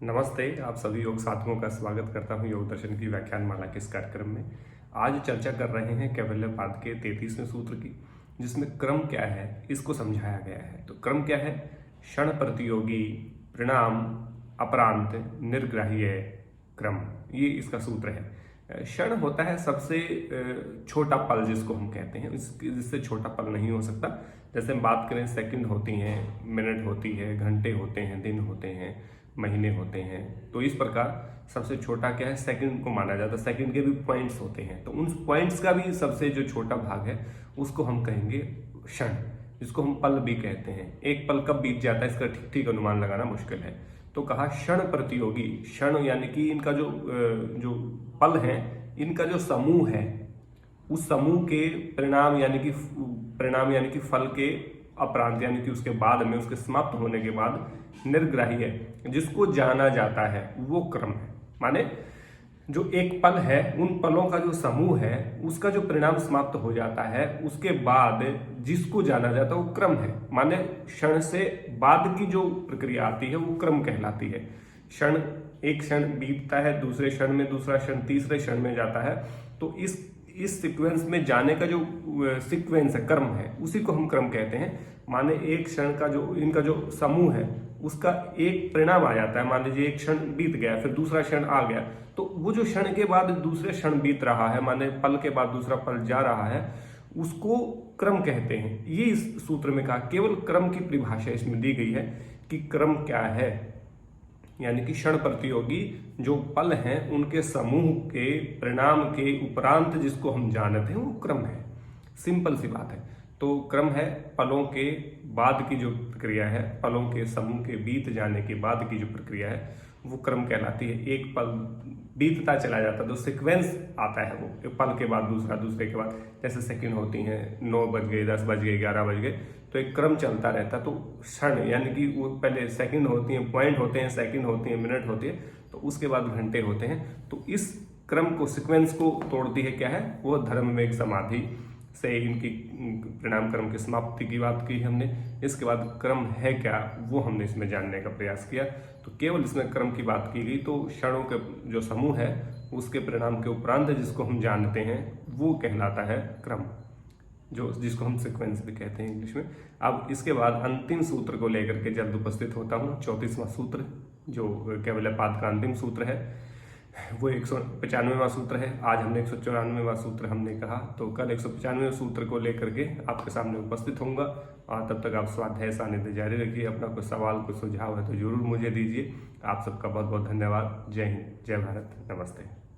नमस्ते, आप सभी योग साथियों का स्वागत करता हूं योग दर्शन की व्याख्यान माला के इस कार्यक्रम में। आज चर्चा कर रहे हैं कैवल्यपाद के 33वें सूत्र की, जिसमें क्रम क्या है इसको समझाया गया है। तो क्रम क्या है? क्षण प्रतियोगी, परिणाम, अपरांत, निर्ग्राह्य, क्रम, ये इसका सूत्र है। क्षण होता है सबसे छोटा पल जिसको हम कहते हैं, जिससे छोटा पल नहीं हो सकता। जैसे हम बात करें, सेकंड होती हैं, मिनट होती है, घंटे होते हैं, दिन होते हैं, महीने होते हैं। तो इस प्रकार सबसे छोटा क्या है? सेकंड को माना जाता है। सेकंड के भी पॉइंट्स होते हैं, तो उन पॉइंट्स का भी सबसे जो छोटा भाग है उसको हम कहेंगे क्षण, जिसको हम पल भी कहते हैं। एक पल कब बीत जाता है इसका ठीक ठीक अनुमान लगाना मुश्किल है। तो कहा क्षण प्रतियोगी। क्षण यानी कि इनका जो पल है, इनका जो समूह है, उस समूह के परिणाम यानी कि फल के अपरांत यानी कि उसके बाद में, उसके समाप्त होने के बाद निर्ग्राह्य है, जिसको जाना जाता है, वो क्रम है। माने जो एक पल है, उन पलों का जो समूह है, उसका जो परिणाम समाप्त हो जाता है, उसके बाद जिसको जाना जाता है वो क्रम है। माने क्षण से बाद की जो प्रक्रिया आती है वो क्रम कहलाती है। एक क्षण बीतता है, दूसरे क्षण में दूसरा क्षण, तीसरे क्षण में जाता है। तो इस सीक्वेंस में जाने का जो सीक्वेंस है, क्रम है, उसी को हम क्रम कहते हैं। माने एक क्षण का जो इनका जो समूह है, उसका एक परिणाम आ जाता है। मान लीजिए एक क्षण बीत गया, फिर दूसरा क्षण आ गया, तो वो जो क्षण के बाद दूसरे क्षण बीत रहा है, माने पल के बाद दूसरा पल जा रहा है, उसको क्रम कहते हैं। ये इस सूत्र में कहा, केवल क्रम की परिभाषा इसमें दी गई है कि क्रम क्या है। यानी कि क्षण प्रतियोगी जो पल हैं, उनके समूह के परिणाम के उपरांत जिसको हम जानते हैं वो क्रम है। सिंपल सी बात है। तो क्रम है पलों के बाद की जो प्रक्रिया है, पलों के समूह के बीत जाने के बाद की जो प्रक्रिया है वो क्रम कहलाती है। एक पल बीतता चला जाता है तो सीक्वेंस आता है, वो एक पल के बाद दूसरा, दूसरे के बाद, जैसे सेकंड होती हैं, 9 बज गए, 10 बज गए, 11 बज गए, तो एक क्रम चलता रहता है। तो क्षण यानी कि वो पहले सेकंड होती हैं, पॉइंट होते हैं, सेकंड होती हैं, मिनट होती है, तो उसके बाद घंटे होते हैं। तो इस क्रम को, सीक्वेंस को तोड़ती है क्या है? वो धर्म में एक समाधि से इनकी परिणाम क्रम की समाप्ति की बात की हमने। इसके बाद क्रम है क्या, वो हमने इसमें जानने का प्रयास किया। तो केवल इसमें क्रम की बात की गई। तो क्षणों के जो समूह है, उसके परिणाम के उपरांत जिसको हम जानते हैं वो कहलाता है क्रम, जिसको हम सीक्वेंस भी कहते हैं इंग्लिश में। अब इसके बाद अंतिम सूत्र को लेकर के जल्द उपस्थित होता हूँ। 34वां सूत्र जो कैवल्यपाद का अंतिम सूत्र है, वो 195वां सूत्र है। आज हमने 194वां सूत्र हमने कहा, तो कल 195वें सूत्र को लेकर के आपके सामने उपस्थित होऊंगा। और तब तक आप स्वाध्याय सानिध्य जारी रखिए। अपना कोई सवाल, कोई सुझाव है तो जरूर मुझे दीजिए। आप सबका बहुत बहुत धन्यवाद। जय हिंद, जय भारत, नमस्ते।